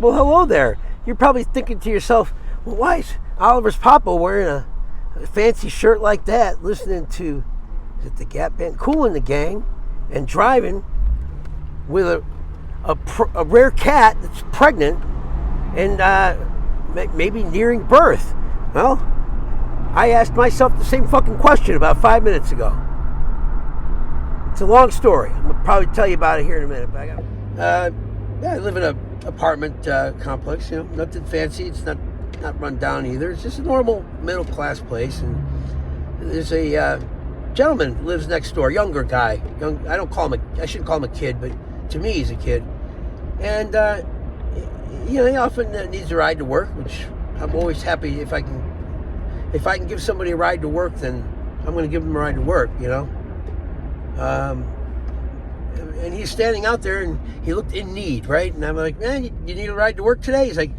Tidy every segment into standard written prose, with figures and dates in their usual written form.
Well, hello there. You're probably thinking to yourself, well, why is Oliver's Papa wearing a fancy shirt like that, listening to, is it the Gap Band? Cool in the Gang, and driving with a rare cat that's pregnant and maybe nearing birth. Well, I asked myself the same fucking question about 5 minutes ago. It's a long story. I'm going to probably tell you about it here in a minute. But I live in an apartment complex, nothing fancy. It's not run down either. It's just a normal middle class place. And there's a gentleman who lives next door, younger guy. I shouldn't call him a kid, but to me he's a kid. And he often needs a ride to work, which I'm always happy if I can give somebody a ride to work, then I'm going to give them a ride to work, and he's standing out there and he looked in need, right? And I'm like, man, you need a ride to work today? He's like,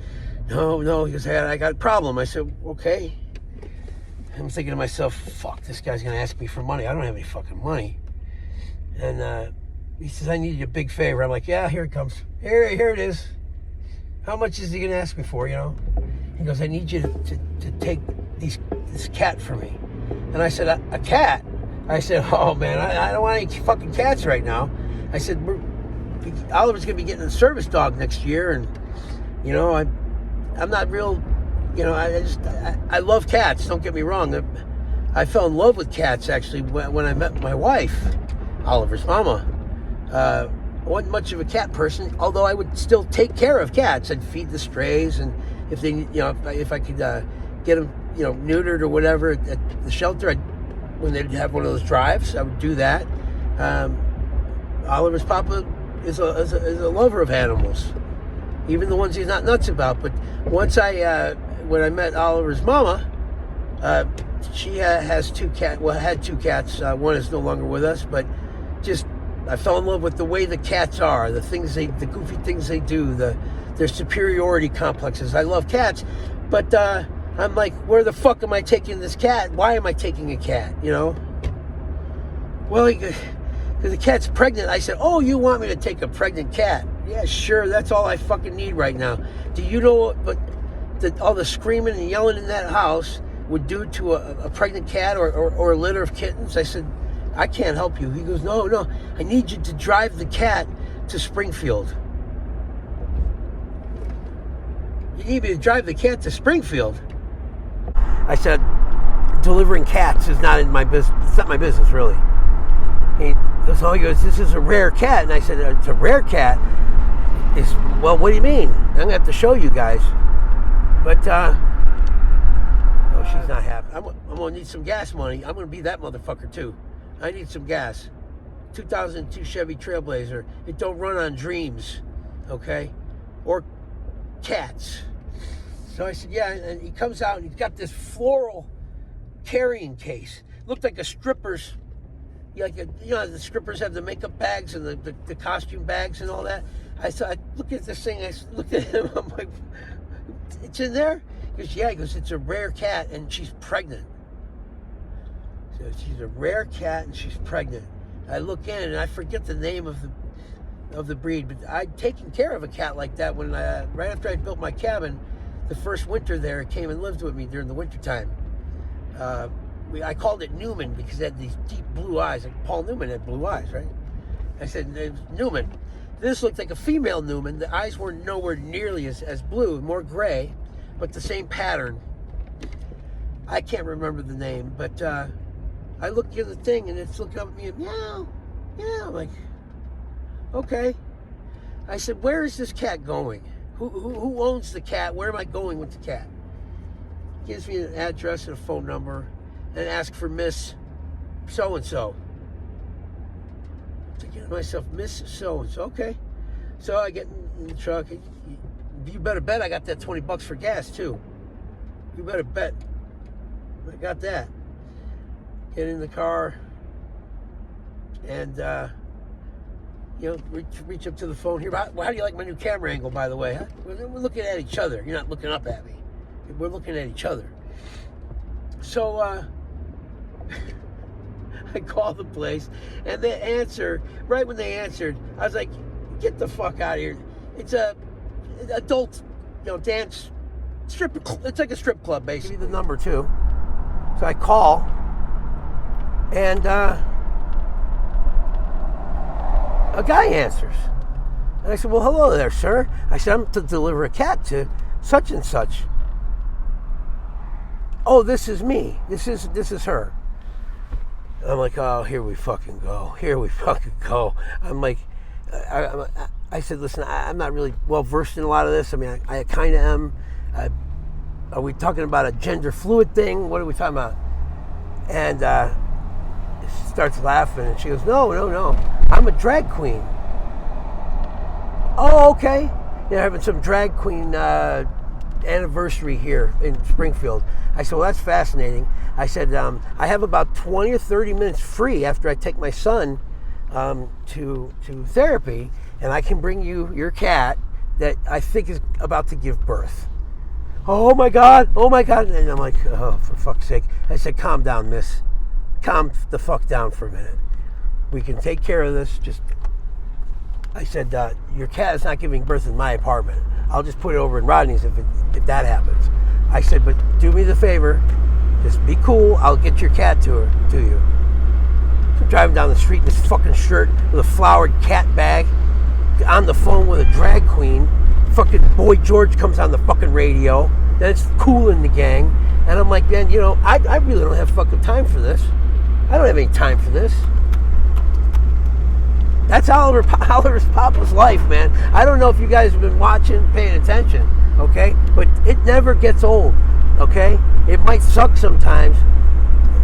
no. He goes, hey, I got a problem. I said, okay. I'm thinking to myself, fuck, this guy's going to ask me for money. I don't have any fucking money. And he says, I need you a big favor. I'm like, yeah, here it comes. Here it is. How much is he going to ask me for, He goes, I need you to take this cat for me. And I said, a cat? I said, oh, man, I don't want any fucking cats right now. I said, Oliver's going to be getting a service dog next year. And, I'm not real, I love cats. Don't get me wrong. I fell in love with cats, actually, when I met my wife, Oliver's mama. I wasn't much of a cat person, although I would still take care of cats. I'd feed the strays, and if they, if I could get them, neutered or whatever at the shelter, when they'd have one of those drives, I would do that. Oliver's Papa is a lover of animals, even the ones he's not nuts about. But once when I met Oliver's mama, she has two cats. Well, had two cats. One is no longer with us, but I fell in love with the way the cats are, the goofy things they do, their superiority complexes. I love cats, but I'm like, where the fuck am I taking this cat? Why am I taking a cat? Well, because the cat's pregnant. I said, oh, you want me to take a pregnant cat? Yeah, sure. That's all I fucking need right now. Do you know what all the screaming and yelling in that house would do to a pregnant cat or a litter of kittens? I said, I can't help you. He goes, no, I need you to drive the cat to Springfield. You need me to drive the cat to Springfield? I said, delivering cats is not in my business. It's not my business, really. He goes, this is a rare cat. And I said, it's a rare cat? Well, what do you mean? I'm going to have to show you guys. But, she's not happy. I'm going to need some gas money. I'm going to be that motherfucker, too. I need some gas. 2002 Chevy Trailblazer. It don't run on dreams, okay? Or cats. So I said, yeah, and he comes out and he's got this floral carrying case. Looked like a stripper's, the strippers have the makeup bags and the costume bags and all that. I look at this thing, I looked at him, I'm like, it's in there? He goes, yeah, it's a rare cat and she's pregnant. So she's a rare cat and she's pregnant. I look in and I forget the name of the breed, but I'd taken care of a cat like that when right after I built my cabin. The first winter there, it came and lived with me during the wintertime. I called it Newman because it had these deep blue eyes. Like Paul Newman had blue eyes, right? I said, it was Newman. This looked like a female Newman. The eyes were nowhere nearly as blue, more gray, but the same pattern. I can't remember the name, but I looked at the thing and it's looking up at me and meow. I'm like, okay. I said, where is this cat going? Who owns the cat? Where am I going with the cat? Gives me an address and a phone number and asks for Miss So-and-so. I'm thinking to myself, Miss So-and-so, okay. So I get in the truck. You better bet I got that $20 for gas, too. You better bet. I got that. Get in the car and, reach up to the phone here. How do you like my new camera angle, by the way? Huh? We're looking at each other. You're not looking up at me. We're looking at each other. So I called the place, and they answer. Right when they answered, I was like, get the fuck out of here. It's a adult, dance strip. It's like a strip club, basically. Give me the number too. So I call, and a guy answers. And I said, well, hello there, sir. I said, I'm to deliver a cat to such and such. Oh, this is me. This is her. And I'm like, oh, here we fucking go. Here we fucking go. I'm like, I said, listen, I'm not really well versed in a lot of this. I mean, I kind of am. Are we talking about a gender fluid thing? What are we talking about? And she starts laughing, and she goes, no, I'm a drag queen. Oh, okay. They're having some drag queen anniversary here in Springfield. I said, well, that's fascinating. I said, I have about 20 or 30 minutes free after I take my son to therapy, and I can bring you your cat that I think is about to give birth. Oh my God. And I'm like, oh, for fuck's sake. I said, calm down, miss. Calm the fuck down for a minute. We can take care of this. I said, your cat is not giving birth in my apartment. I'll just put it over in Rodney's if that happens. I said, but do me the favor, just be cool. I'll get your cat to you. I'm driving down the street in this fucking shirt with a flowered cat bag, on the phone with a drag queen. Fucking Boy George comes on the fucking radio. Then it's Cool in the Gang. And I'm like, man, I really don't have fucking time for this. I don't have any time for this. That's Oliver's Papa's life, man. I don't know if you guys have been watching, paying attention, okay? But it never gets old, okay? It might suck sometimes.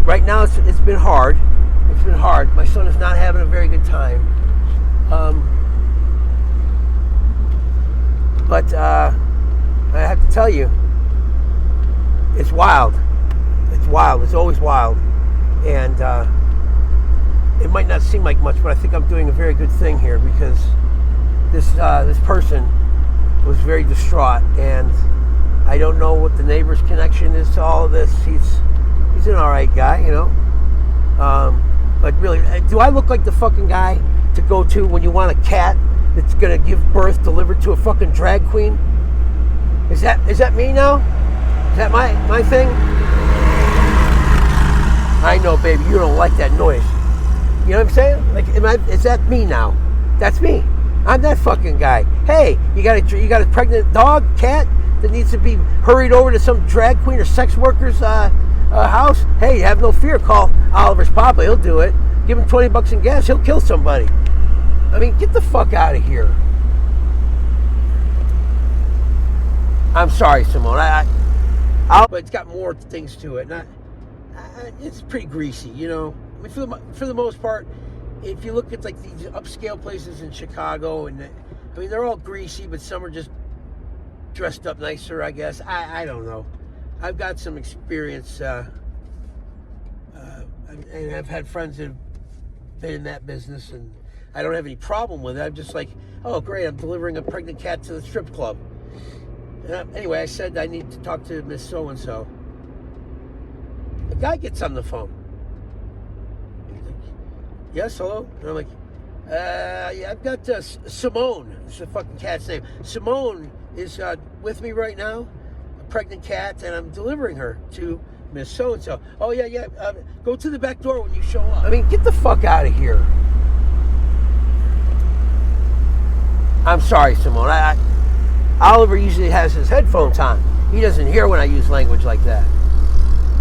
Right now, it's been hard. It's been hard. My son is not having a very good time. But I have to tell you, it's wild. It's wild. It's always wild. And it might not seem like much, but I think I'm doing a very good thing here, because this person was very distraught, and I don't know what the neighbor's connection is to all of this. He's an all right guy, but really, do I look like the fucking guy to go to when you want a cat that's gonna give birth delivered to a fucking drag queen? Is that me now? Is that my thing? I know, baby, you don't like that noise. You know what I'm saying? Like, is that me now? That's me. I'm that fucking guy. Hey, you got a pregnant dog, cat that needs to be hurried over to some drag queen or sex worker's house? Hey, have no fear. Call Oliver's Papa. He'll do it. Give him $20 in gas. He'll kill somebody. I mean, get the fuck out of here. I'm sorry, Simone. But it's got more things to it. It's pretty greasy, I mean, for the most part, if you look at like these upscale places in Chicago, and I mean, they're all greasy, but some are just dressed up nicer, I guess. I don't know. I've got some experience, and I've had friends that have been in that business, and I don't have any problem with it. I'm just like, oh, great, I'm delivering a pregnant cat to the strip club. Anyway, I said I need to talk to Miss So-and-so. The guy gets on the phone. Yes, hello? And I'm like, yeah, I've got Simone. It's the fucking cat's name. Simone is with me right now, a pregnant cat, and I'm delivering her to Miss So-and-so. Oh, yeah. Go to the back door when you show up. I mean, get the fuck out of here. I'm sorry, Simone. Oliver usually has his headphones on. He doesn't hear when I use language like that.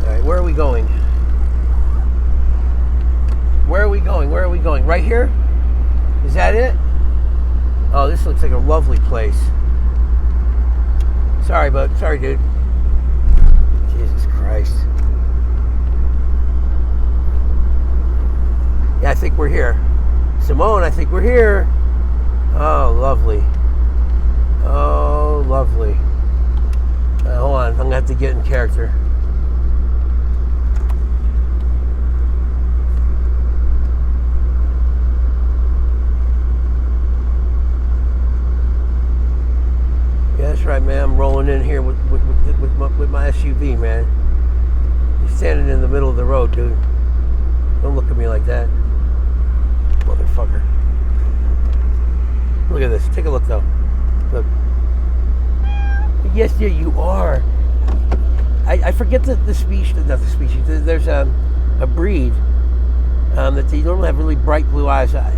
All right, where are we going? Where are we going? Right here? Is that it? Oh, this looks like a lovely place. Sorry, dude. Jesus Christ. Yeah, I think we're here. Simone, I think we're here. Oh, lovely. Oh, lovely. Hold on, I'm going to have to get in character. Yeah, that's right, man. I'm rolling in here with my SUV, man. You're standing in the middle of the road, dude. Don't look at me like that. Motherfucker. Look at this. Take a look, though. Look. Yes, yeah, you are. I forget the species, not the species. There's a breed that they normally have really bright blue eyes. And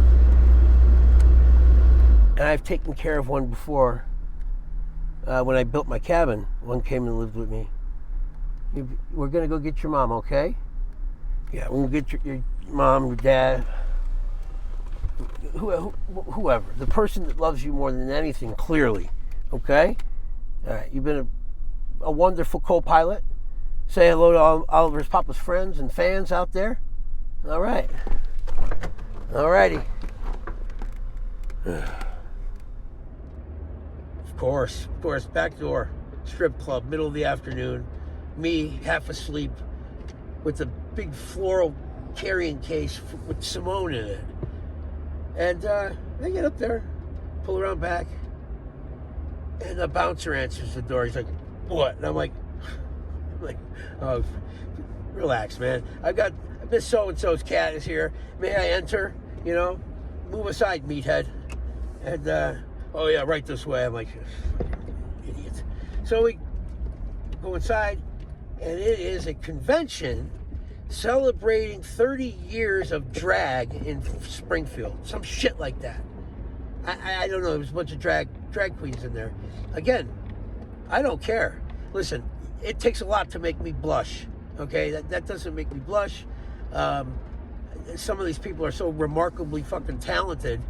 I've taken care of one before. When I built my cabin, one came and lived with me. We're gonna go get your mom, okay? Yeah, we're gonna get your mom, your dad, whoever, the person that loves you more than anything, clearly, okay? All right, you've been a wonderful co-pilot. Say hello to Oliver's Papa's friends and fans out there. All right. All righty. Of course. Back door, strip club, middle of the afternoon. Me, half asleep, with a big floral carrying case with Simone in it. And I get up there, pull around back, and the bouncer answers the door. He's like, "What?" And I'm like, "Oh, relax, man. I've got Miss So-and-so's cat is here. May I enter? You know, move aside, meathead." And, "Oh, yeah, right this way." I'm like, idiot. So we go inside, and it is a convention celebrating 30 years of drag in Springfield. Some shit like that. I don't know. There was a bunch of drag queens in there. Again, I don't care. Listen, it takes a lot to make me blush. Okay, that doesn't make me blush. Some of these people are so remarkably fucking talented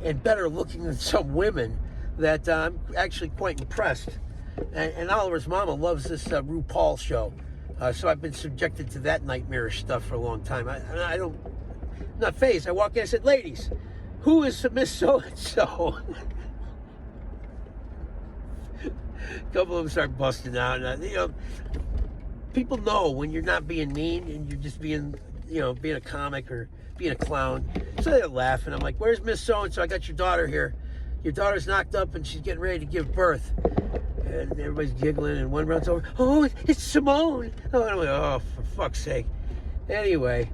and better looking than some women that I'm actually quite impressed. And Oliver's mama loves this RuPaul show. So I've been subjected to that nightmarish stuff for a long time. I don't, I'm not phased. I walk in, I said, "Ladies, who is Miss So-and-so?" A couple of them start busting out. And, people know when you're not being mean and you're just being a comic or being a clown. So they laugh, and I'm like, "Where's Miss So-and-so? I got your daughter here. Your daughter's knocked up and she's getting ready to give birth." And everybody's giggling, and one runs over, "Oh, it's Simone." Oh, and I'm like, "Oh, for fuck's sake." Anyway,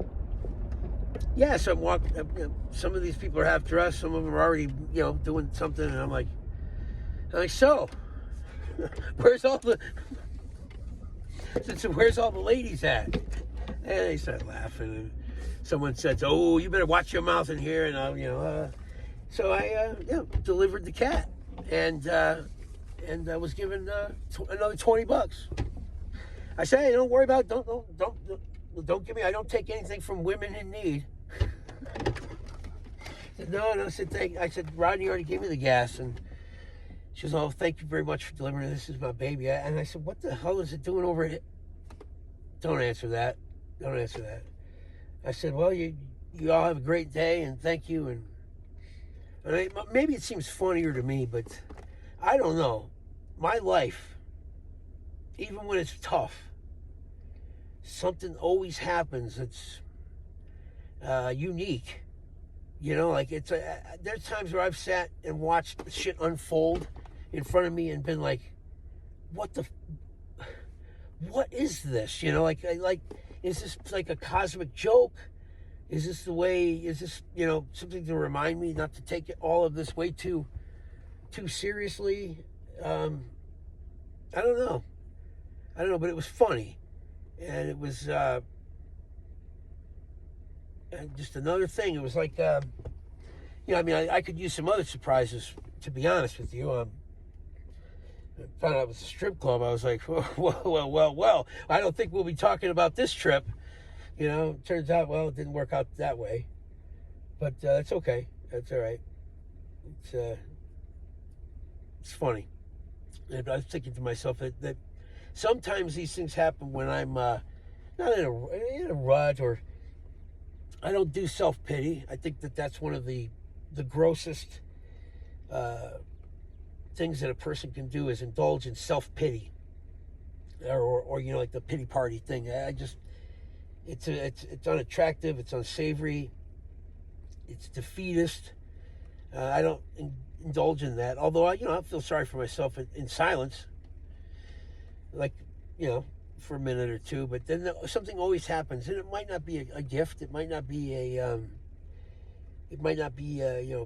yeah, so I'm walking. Some of these people are half dressed. Some of them are already, doing something. And I'm like, "So, where's all the ladies at?" And they start laughing. And someone says, "Oh, you better watch your mouth in here." And so I delivered the cat, and I was given another $20. I say, "Hey, don't worry about it. Don't give me. I don't take anything from women in need." I said, "No." I said, I said, "Rodney already gave me the gas." And she goes, "Oh, thank you very much for delivering. This is my baby." And I said, "What the hell is it doing over here?" Don't answer that. I said, "Well, you all have a great day, and thank you." And maybe it seems funnier to me, but I don't know. My life, even when it's tough, something always happens that's unique. It's there's times where I've sat and watched shit unfold in front of me and been like, what is this? Is this like a cosmic joke? Is this something to remind me not to take all of this way too seriously? I don't know, but it was funny, and it was just another thing. It was like, I could use some other surprises, to be honest with you. I found out it was a strip club. I was like, well, I don't think we'll be talking about this trip. Turns out, it didn't work out that way, but that's okay. That's all right. It's funny. And I was thinking to myself that sometimes these things happen when I'm not in a rut, or I don't do self-pity. I think that's one of the grossest things that a person can do is indulge in self-pity, or like the pity party thing. It's unattractive. It's unsavory. It's defeatist. I don't indulge in that. Although I feel sorry for myself in silence, like for a minute or two. But then something always happens, and it might not be a gift. It might not be a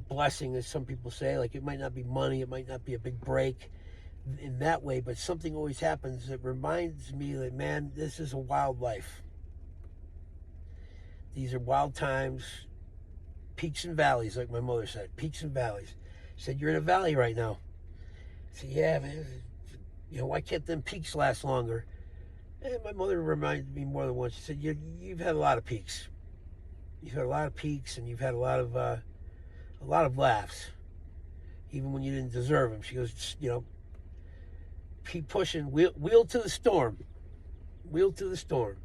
blessing, as some people say. Like, it might not be money. It might not be a big break. in that way, but something always happens that reminds me that, man, this is a wild life. These are wild times, peaks and valleys, like my mother said, peaks and valleys. She said, you're in a valley right now. I said, yeah, man. Why can't them peaks last longer? And my mother reminded me more than once. She said, you've had a lot of peaks. You've had a lot of peaks, and you've had a lot of laughs, even when you didn't deserve them. She goes, keep pushing, wheel to the storm. Wheel to the storm.